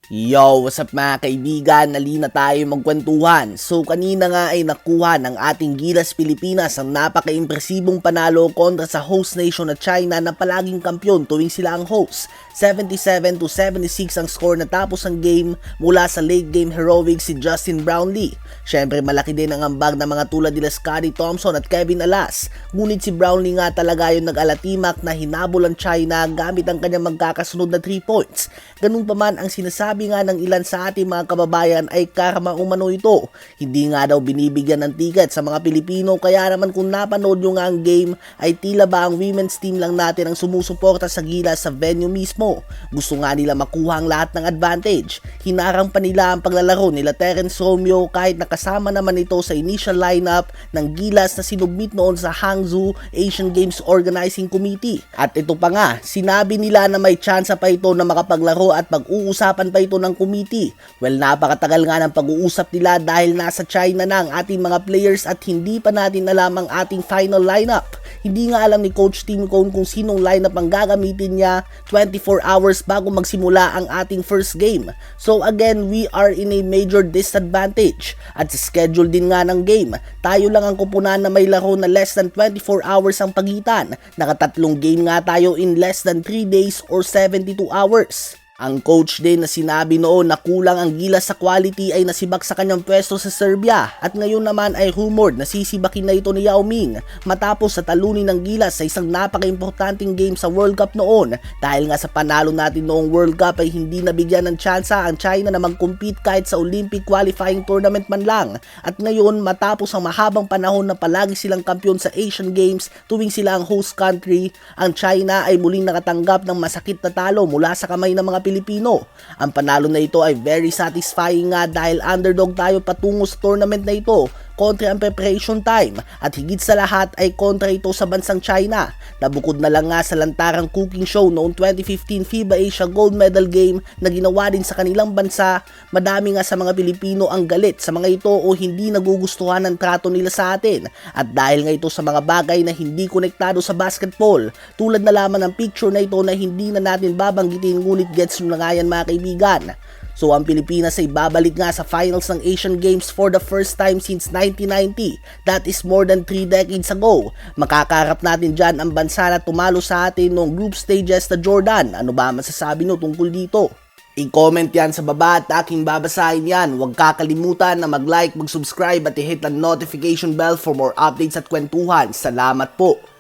Yo, what's up mga kaibigan? Nalina tayo magkwentuhan. So kanina nga ay nakuha ng ating Gilas Pilipinas ang napaka-impresibong panalo kontra sa host nation na China na palaging kampyon tuwing sila ang host. 77-76 ang score natapos ang game mula sa late game heroics si Justin Brownlee. Syempre malaki din ang ambag ng mga tulad nila Scottie Thompson at Kevin Alas. Ngunit si Brownlee nga talaga yung nag-alatimak na hinabol ang China gamit ang kanyang magkakasunod na 3 points. Ganun pa man ang sinasabi nga ng ilan sa ating mga kababayan ay karma umano ito. Hindi nga daw binibigyan ng ticket sa mga Pilipino, kaya naman kung napanood nyo nga ang game ay tila ba ang women's team lang natin ang sumusuporta sa Gilas sa venue mismo. Gusto nga nila makuha ang lahat ng advantage. Hinarang pa nila ang paglalaro nila Terence Romeo kahit nakasama naman ito sa initial lineup ng Gilas na sinubmit noon sa Hangzhou Asian Games Organizing Committee. At ito pa nga, sinabi nila na may tsansa pa ito na makapaglaro at pag-uusapan pa ito ng committee. Well, napakatagal nga ng pag-uusap nila dahil nasa China na ang ating mga players at hindi pa natin alam ang ating final lineup. Hindi nga alam ni Coach Tim Cone kung sinong lineup ang gagamitin niya 24 hours bago magsimula ang ating first game. So again, we are in a major disadvantage. At sa schedule din nga ng game, tayo lang ang kupunan na may laro na less than 24 hours ang pagitan. Nakatatlong game nga tayo in less than 3 days or 72 hours. Ang coach din na sinabi noon na kulang ang Gilas sa quality ay nasibak sa kanyang pwesto sa Serbia at ngayon naman ay rumored na sisibakin na ito ni Yao Ming matapos sa talunin ng Gilas sa isang napaka-importanting game sa World Cup noon. Dahil nga sa panalo natin noong World Cup ay hindi nabigyan ng tsansa ang China na mag-compete kahit sa Olympic qualifying tournament man lang. At ngayon matapos ang mahabang panahon na palagi silang kampiyon sa Asian Games tuwing sila ang host country, ang China ay muling nakatanggap ng masakit na talo mula sa kamay ng mga Pilipino. Ang panalo na ito ay very satisfying nga dahil underdog tayo patungo sa tournament na ito kontra ang preparation time at higit sa lahat ay kontra ito sa bansang China na bukod na lang nga sa lantarang cooking show noong 2015 FIBA Asia Gold Medal Game na ginawa din sa kanilang bansa, madami nga sa mga Pilipino ang galit sa mga ito o hindi nagugustuhan ng trato nila sa atin at dahil nga ito sa mga bagay na hindi konektado sa basketball tulad na lamang ng picture na ito na hindi na natin babanggitin ngunit gets nyo na nga yan mga kaibigan. So ang Pilipinas ay babalik nga sa finals ng Asian Games for the first time since 1990. That is more than 3 decades ago. Makakaharap natin dyan ang bansa na tumalo sa atin noong group stages na Jordan. Ano ba masasabi nyo tungkol dito? I-comment yan sa baba at aking babasahin yan. Huwag kakalimutan na mag-like, mag-subscribe at i-hit ang notification bell for more updates at kwentuhan. Salamat po!